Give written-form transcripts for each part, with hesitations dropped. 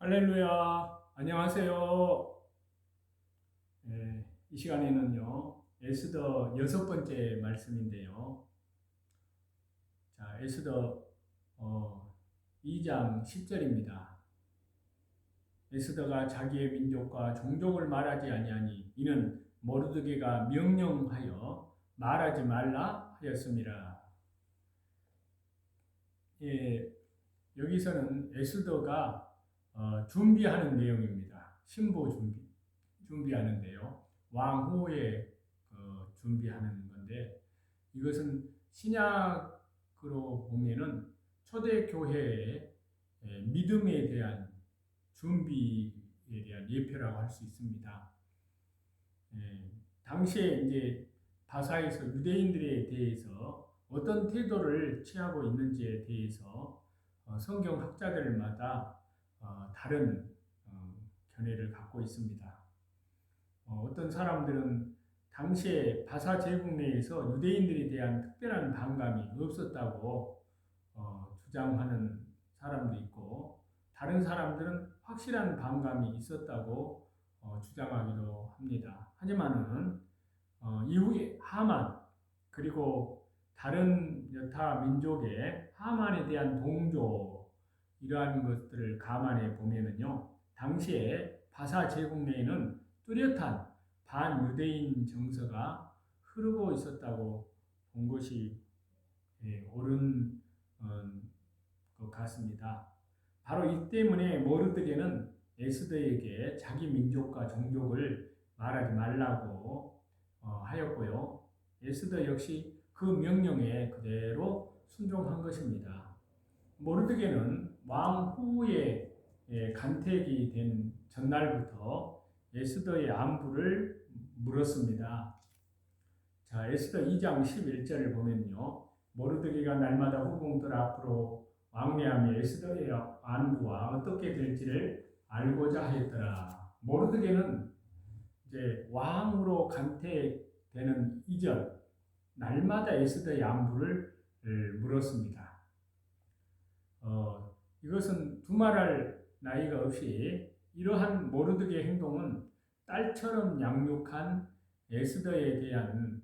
할렐루야, 안녕하세요. 이 시간에는요, 에스더 여섯 번째 말씀인데요. 자, 에스더 2장 10절입니다. 에스더가 자기의 민족과 종족을 말하지 아니하니 이는 모르드게가 명령하여 말하지 말라 하였습니다. 예, 여기서는 에스더가 준비하는 내용입니다. 신보 준비하는데요. 왕후에 준비하는 건데 이것은 신약으로 보면은 초대교회의 믿음에 대한 준비에 대한 예표라고 할 수 있습니다. 당시에 이제 바사에서 유대인들에 대해서 어떤 태도를 취하고 있는지에 대해서 성경 학자들마다 다른 견해를 갖고 있습니다. 어떤 사람들은 당시에 바사 제국 내에서 유대인들에 대한 특별한 반감이 없었다고 주장하는 사람도 있고, 다른 사람들은 확실한 반감이 있었다고 주장하기도 합니다. 하지만은 이후에 하만 그리고 다른 여타 민족의 하만에 대한 동조 이러한 것들을 감안해 보면은요, 당시에 바사 제국 내에는 뚜렷한 반유대인 정서가 흐르고 있었다고 본 것이 옳은 것 같습니다. 바로 이 때문에 모르드게는 에스더에게 자기 민족과 종족을 말하지 말라고 하였고요. 에스더 역시 그 명령에 그대로 순종한 것입니다. 모르드게는 왕후의 간택이 된 전날부터 에스더의 안부를 물었습니다. 자, 에스더 2장 11절을 보면요. 모르드게가 날마다 후궁들 앞으로 왕래하며 에스더의 안부와 어떻게 될지를 알고자 하였더라. 모르드게는 이제 왕으로 간택되는 이전 날마다 에스더의 안부를 물었습니다. 이것은 두말할 나이가 없이 이러한 모르드게 행동은 딸처럼 양육한 에스더에 대한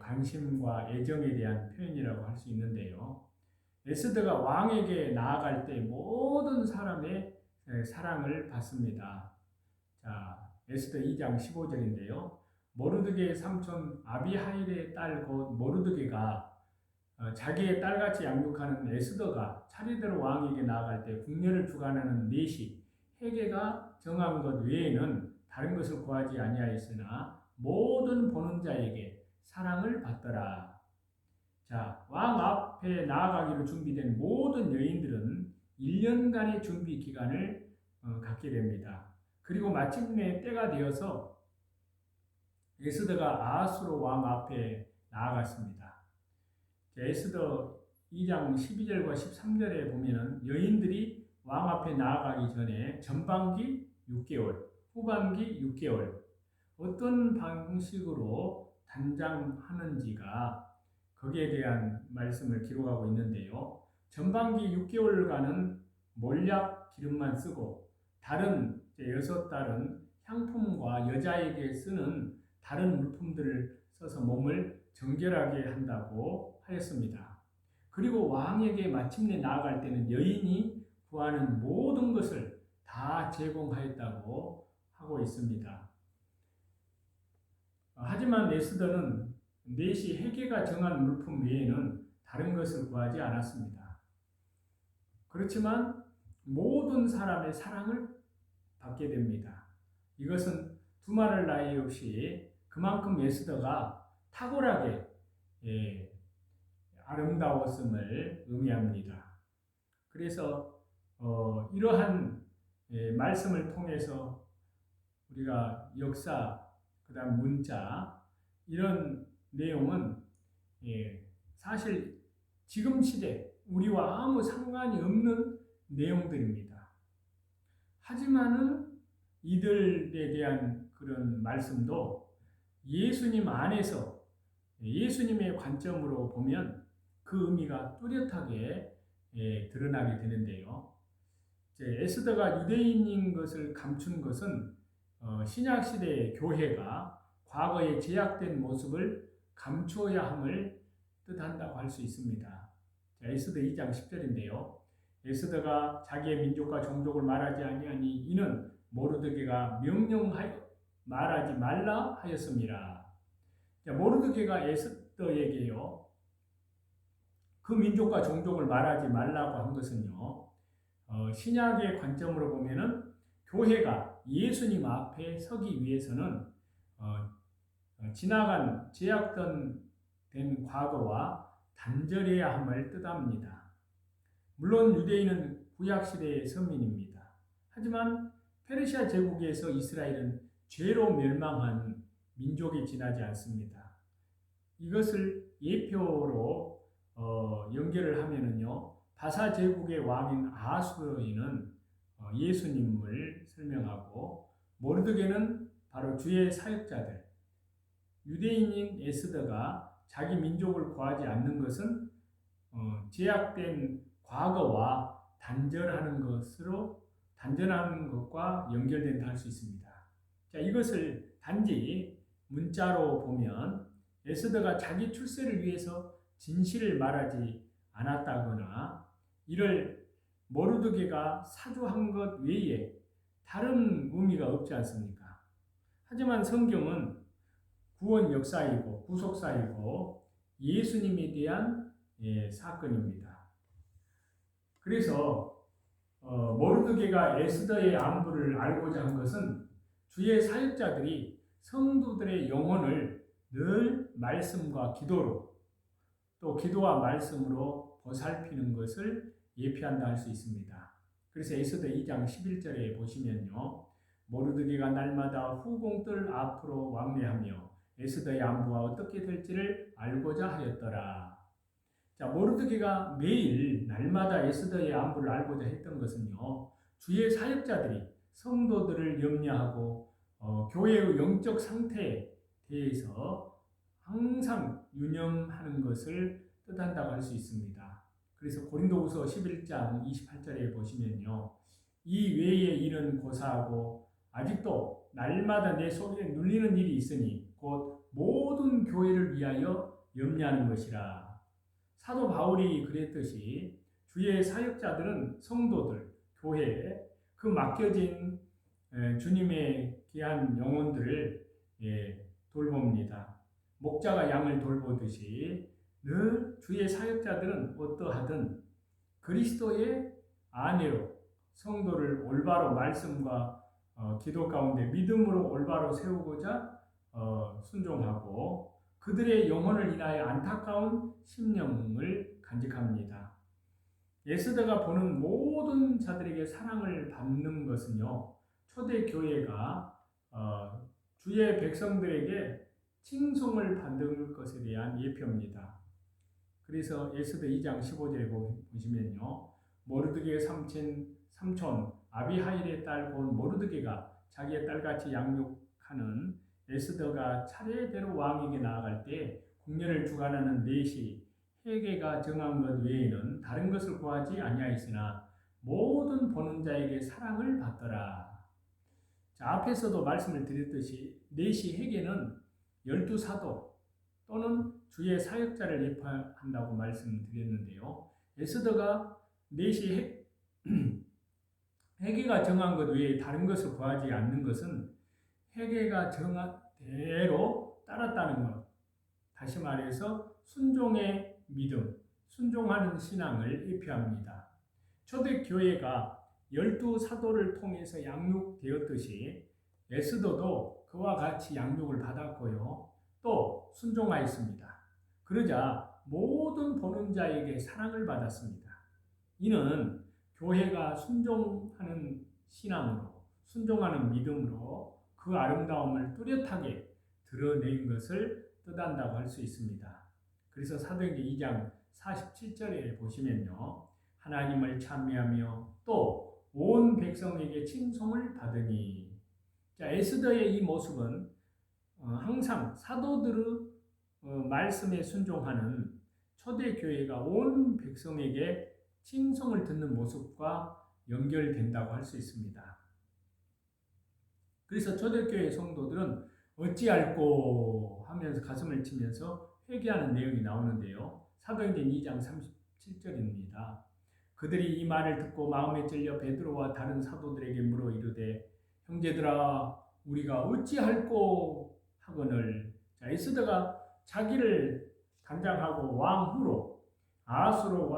관심과 애정에 대한 표현이라고 할 수 있는데요. 에스더가 왕에게 나아갈 때 모든 사람의 사랑을 받습니다. 자, 에스더 2장 15절인데요. 모르드게의 삼촌 아비하일의 딸 곧 모르드게가 자기의 딸같이 양육하는 에스더가 차례대로 왕에게 나아갈 때 궁녀를 주관하는 넷이 헤게가 정한 것 외에는 다른 것을 구하지 아니하였으나 모든 보는 자에게 사랑을 받더라. 자, 왕 앞에 나아가기로 준비된 모든 여인들은 1년간의 준비 기간을 갖게 됩니다. 그리고 마침내 때가 되어서 에스더가 아수르 왕 앞에 나아갔습니다. 에스더 2장 12절과 13절에 보면은 여인들이 왕 앞에 나아가기 전에 전반기 6개월, 후반기 6개월 어떤 방식으로 단장하는지가 거기에 대한 말씀을 기록하고 있는데요. 전반기 6개월간은 몰약 기름만 쓰고 다른 6달은 향품과 여자에게 쓰는 다른 물품들을 써서 몸을 정결하게 한다고 하였습니다. 그리고 왕에게 마침내 나아갈 때는 여인이 구하는 모든 것을 다 제공하였다고 하고 있습니다. 하지만 에스더는 넷이 헤게가 정한 물품 외에는 다른 것을 구하지 않았습니다. 그렇지만 모든 사람의 사랑을 받게 됩니다. 이것은 두말할 나위 없이 그만큼 에스더가 탁월하게 아름다웠음을 의미합니다. 그래서 이러한 말씀을 통해서 우리가 역사, 그다음 문자 이런 내용은 사실 지금 시대 우리와 아무 상관이 없는 내용들입니다. 하지만은 이들에 대한 그런 말씀도 예수님 안에서 예수님의 관점으로 보면 그 의미가 뚜렷하게 드러나게 되는데요. 에스더가 유대인인 것을 감춘 것은 신약 시대의 교회가 과거의 제약된 모습을 감추어야 함을 뜻한다고 할 수 있습니다. 자, 에스더 2장 10절인데요. 에스더가 자기의 민족과 종족을 말하지 아니하니 이는 모르드게가 명령하여 말하지 말라 하였습니다. 자, 모르드게가 에스더에게요, 그 민족과 종족을 말하지 말라고 한 것은요, 신약의 관점으로 보면은 교회가 예수님 앞에 서기 위해서는 지나간 제약된 과거와 단절해야 함을 뜻합니다. 물론 유대인은 구약시대의 서민입니다. 하지만 페르시아 제국에서 이스라엘은 죄로 멸망한 민족이 지나지 않습니다. 이것을 예표로 연결을 하면은요, 바사 제국의 왕인 아하수에는 예수님을 설명하고, 모르드게는 바로 주의 사역자들, 유대인인 에스더가 자기 민족을 구하지 않는 것은 제약된 과거와 단절하는 것과 연결된다 할 수 있습니다. 자, 이것을 단지 문자로 보면 에스더가 자기 출세를 위해서 진실을 말하지 않았다거나 이를 모르드게가 사주한 것 외에 다른 의미가 없지 않습니까? 하지만 성경은 구원 역사이고 구속사이고 예수님에 대한 사건입니다. 그래서 모르드게가 에스더의 안부를 알고자 한 것은 주의 사역자들이 성도들의 영혼을 늘 말씀과 기도로, 또 기도와 말씀으로 보살피는 것을 예표한다 할 수 있습니다. 그래서 에스더 2장 11절에 보시면요, 모르드게가 날마다 후궁들 앞으로 왕래하며 에스더의 안부가 어떻게 될지를 알고자 하였더라. 자, 모르드게가 매일 날마다 에스더의 안부를 알고자 했던 것은요, 주의 사역자들이 성도들을 염려하고 교회의 영적 상태에 대해서 항상 유념하는 것을 뜻한다고 할 수 있습니다. 그래서 고린도후서 11장 28절에 보시면요, 이 외의 일은 고사하고 아직도 날마다 내 속에 눌리는 일이 있으니 곧 모든 교회를 위하여 염려하는 것이라. 사도 바울이 그랬듯이 주의 사역자들은 성도들, 교회에 그 맡겨진 주님의 귀한 영혼들을 돌봅니다. 목자가 양을 돌보듯이 늘 주의 사역자들은 어떠하든 그리스도의 아내로 성도를 올바로 말씀과 기도 가운데 믿음으로 올바로 세우고자 순종하고 그들의 영혼을 인하여 안타까운 심령을 간직합니다. 에스더가 보는 모든 자들에게 사랑을 받는 것은요, 초대교회가 주의 백성들에게 칭송을 받는 것에 대한 예표입니다. 그래서 에스더 2장 15절에 보시면요, 모르드게의 삼촌 아비하일의 딸 본 모르드게가 자기의 딸같이 양육하는 에스더가 차례대로 왕에게 나아갈 때 궁녀를 주관하는 넷이 헤게가 정한 것 외에는 다른 것을 구하지 아니하였으나 모든 보는 자에게 사랑을 받더라. 자, 앞에서도 말씀을 드렸듯이 넷이 헤게는 12사도 또는 주의 사역자를 예표한다고 말씀드렸는데요. 에스더가 넷이 헤게가 정한 것 외에 다른 것을 구하지 않는 것은 헤게가 정한 대로 따랐다는 것. 다시 말해서 순종의 믿음, 순종하는 신앙을 예표합니다. 초대교회가 12사도를 통해서 양육되었듯이 에스더도 그와 같이 양육을 받았고요. 또 순종하였습니다. 그러자 모든 보는 자에게 사랑을 받았습니다. 이는 교회가 순종하는 신앙으로, 순종하는 믿음으로 그 아름다움을 뚜렷하게 드러낸 것을 뜻한다고 할 수 있습니다. 그래서 사도행전 2장 47절에 보시면요, 하나님을 찬미하며 또 온 백성에게 칭송을 받으니. 자, 에스더의 이 모습은 항상 사도들의 말씀에 순종하는 초대교회가 온 백성에게 칭송을 듣는 모습과 연결된다고 할 수 있습니다. 그래서 초대교회 성도들은 어찌할꼬 하면서 가슴을 치면서 회개하는 내용이 나오는데요. 사도행전 2장 37절입니다. 그들이 이 말을 듣고 마음에 찔려 베드로와 다른 사도들에게 물어 이르되 형제들아 우리가 어찌할꼬 하거늘. 자, 에스더가 자기를 단장하고 왕후로 아수로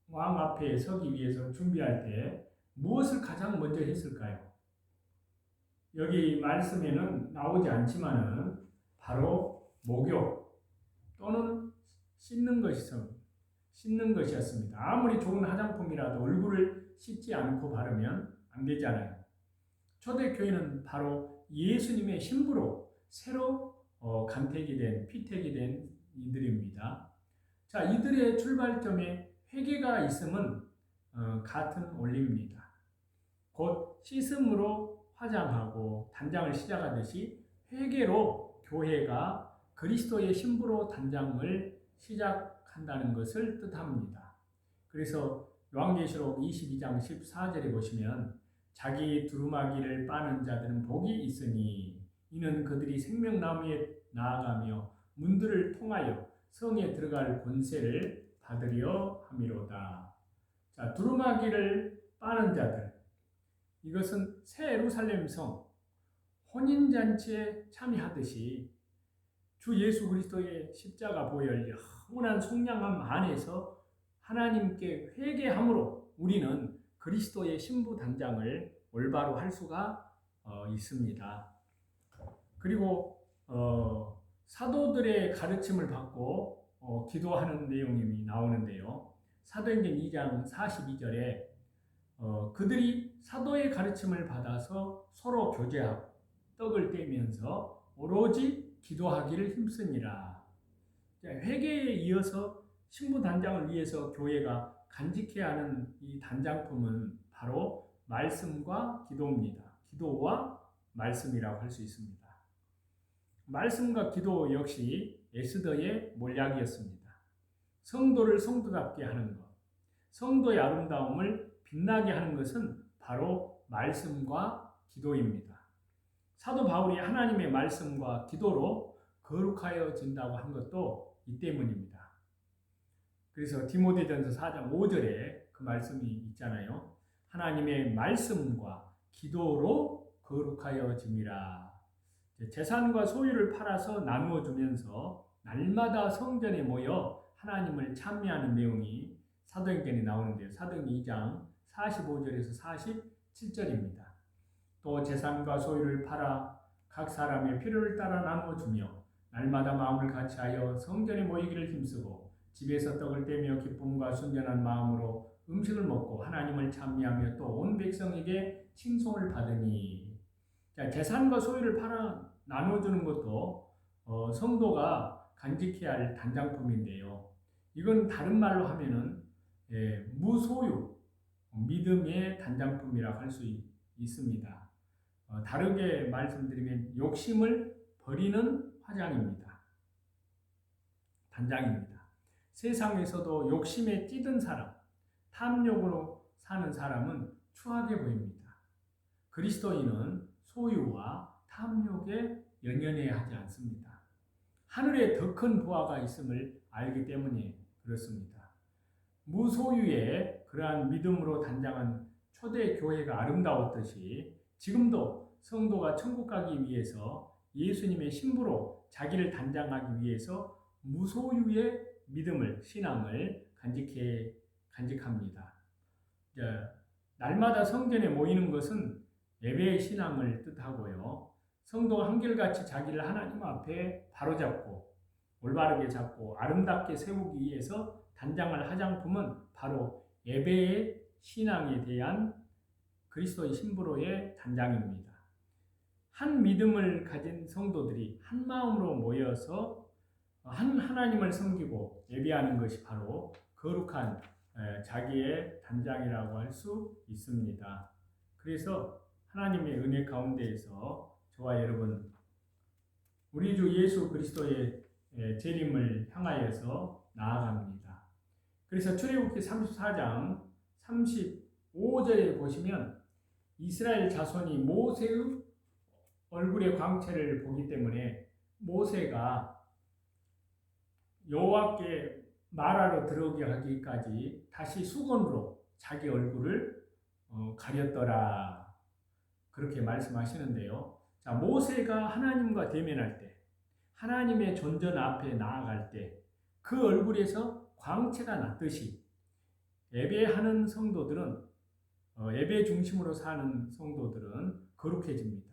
왕 앞에 서기 위해서 준비할 때 무엇을 가장 먼저 했을까요? 여기 말씀에는 나오지 않지만은 바로 목욕 또는 씻는 것이었습니다. 아무리 좋은 화장품이라도 얼굴을 씻지 않고 바르면 안 되잖아요. 초대교회는 바로 예수님의 신부로 새로 간택이 된, 피택이 된 이들입니다. 자, 이들의 출발점에 회개가 있음은 같은 원리입니다. 곧 씻음으로 화장하고 단장을 시작하듯이 회개로 교회가 그리스도의 신부로 단장을 시작한다는 것을 뜻합니다. 그래서 요한계시록 22장 14절에 보시면 자기 두루마기를 빠는 자들은 복이 있으니 이는 그들이 생명나무에 나아가며 문들을 통하여 성에 들어갈 권세를 받으려 함이로다. 자, 두루마기를 빠는 자들, 이것은 새 예루살렘 성 혼인잔치에 참여하듯이 주 예수 그리스도의 십자가 보혈 영원한 속량함 안에서 하나님께 회개함으로 우리는 그리스도의 신부 단장을 올바로 할 수가 있습니다. 그리고 사도들의 가르침을 받고 기도하는 내용이 나오는데요. 사도행전 2장 42절에 그들이 사도의 가르침을 받아서 서로 교제하고 떡을 떼면서 오로지 기도하기를 힘쓰니라. 회개에 이어서 신부 단장을 위해서 교회가 간직해야 하는 이 단장품은 바로 말씀과 기도입니다. 기도와 말씀이라고 할 수 있습니다. 말씀과 기도 역시 에스더의 몰약이었습니다. 성도를 성도답게 하는 것, 성도의 아름다움을 빛나게 하는 것은 바로 말씀과 기도입니다. 사도 바울이 하나님의 말씀과 기도로 거룩하여진다고 한 것도 이 때문입니다. 그래서 디모데전서 4장 5절에 그 말씀이 있잖아요. 하나님의 말씀과 기도로 거룩하여짐이라. 재산과 소유를 팔아서 나누어 주면서 날마다 성전에 모여 하나님을 찬미하는 내용이 사도행전에 나오는데요. 사도행전 2장 45절에서 47절입니다. 또 재산과 소유를 팔아 각 사람의 필요를 따라 나누어 주며 날마다 마음을 같이하여 성전에 모이기를 힘쓰고 집에서 떡을 떼며 기쁨과 순전한 마음으로 음식을 먹고 하나님을 찬미하며 또 온 백성에게 칭송을 받으니. 자, 재산과 소유를 팔아 나눠주는 것도 성도가 간직해야 할 단장품인데요. 이건 다른 말로 하면은 무소유, 믿음의 단장품이라고 할 수 있습니다. 다르게 말씀드리면 욕심을 버리는 화장입니다. 단장입니다. 세상에서도 욕심에 찌든 사람, 탐욕으로 사는 사람은 추하게 보입니다. 그리스도인은 소유와 탐욕에 연연해야 하지 않습니다. 하늘에 더 큰 보화가 있음을 알기 때문에 그렇습니다. 무소유의 그러한 믿음으로 단장한 초대 교회가 아름다웠듯이 지금도 성도가 천국 가기 위해서 예수님의 신부로 자기를 단장하기 위해서 무소유의 믿음을, 신앙을 간직합니다. 날마다 성전에 모이는 것은 예배의 신앙을 뜻하고요. 성도가 한결같이 자기를 하나님 앞에 바로잡고 올바르게 잡고 아름답게 세우기 위해서 단장할 화장품은 바로 예배의 신앙에 대한 그리스도의 신부로의 단장입니다. 한 믿음을 가진 성도들이 한 마음으로 모여서 하나님을 섬기고 예배하는 것이 바로 거룩한 자기의 단장이라고 할 수 있습니다. 그래서 하나님의 은혜 가운데에서 저와 여러분, 우리 주 예수 그리스도의 재림을 향하여서 나아갑니다. 그래서 출애굽기 34장 35 5절에 보시면 이스라엘 자손이 모세의 얼굴의 광채를 보기 때문에 모세가 여호와께 말하러 들어오게 하기까지 다시 수건으로 자기 얼굴을 가렸더라. 그렇게 말씀하시는데요. 자, 모세가 하나님과 대면할 때, 하나님의 존전 앞에 나아갈 때 그 얼굴에서 광채가 났듯이 예배하는 성도들은 예배 중심으로 사는 성도들은 거룩해집니다.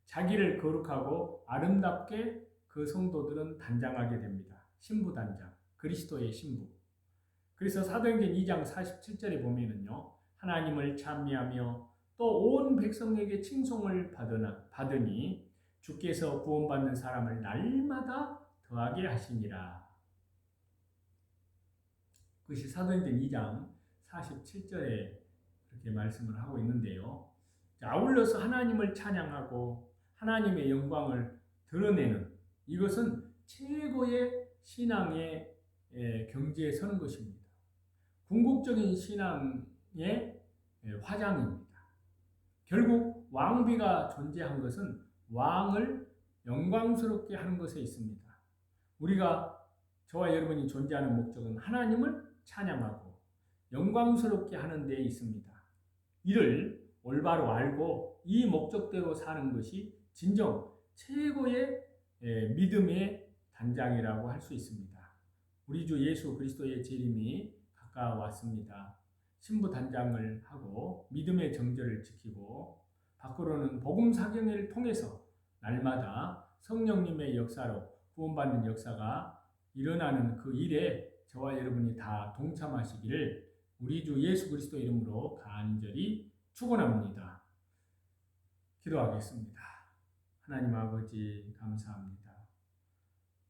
자기를 거룩하고 아름답게 그 성도들은 단장하게 됩니다. 신부 단장, 그리스도의 신부. 그래서 사도행전 2장 47절에 보면은요, 하나님을 찬미하며 또 온 백성에게 칭송을 받으니 주께서 구원받는 사람을 날마다 더하게 하시니라. 그것이 사도행전 2장 47절에 그렇게 말씀을 하고 있는데요. 아울러서 하나님을 찬양하고 하나님의 영광을 드러내는 이것은 최고의 신앙의 경지에 서는 것입니다. 궁극적인 신앙의 화장입니다. 결국 왕비가 존재한 것은 왕을 영광스럽게 하는 것에 있습니다. 우리가 저와 여러분이 존재하는 목적은 하나님을 찬양하고 영광스럽게 하는 데에 있습니다. 이를 올바로 알고 이 목적대로 사는 것이 진정 최고의 믿음의 단장이라고 할 수 있습니다. 우리 주 예수 그리스도의 재림이 가까웠습니다. 신부 단장을 하고 믿음의 정절을 지키고 밖으로는 복음 사경을 통해서 날마다 성령님의 역사로 구원받는 역사가 일어나는 그 일에 저와 여러분이 다 동참하시기를 우리 주 예수 그리스도 이름으로 간절히 축원합니다. 기도하겠습니다. 하나님 아버지 감사합니다.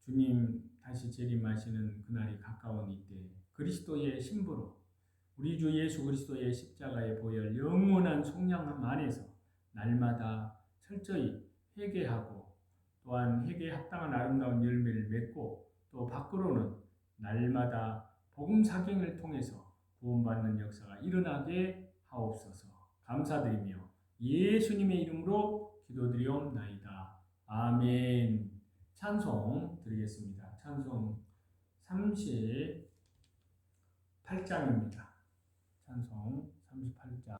주님 다시 재림하시는 그날이 가까운 이때 그리스도의 신부로 우리 주 예수 그리스도의 십자가의 보혈 영원한 속량함 안에서 날마다 철저히 회개하고 또한 회개에 합당한 아름다운 열매를 맺고 또 밖으로는 날마다 복음 사경을 통해서 구원받는 역사가 일어나게 하옵소서. 감사드리며 예수님의 이름으로 기도드리옵나이다. 아멘. 찬송 드리겠습니다. 찬송 38장입니다. 찬송 38장.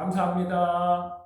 감사합니다.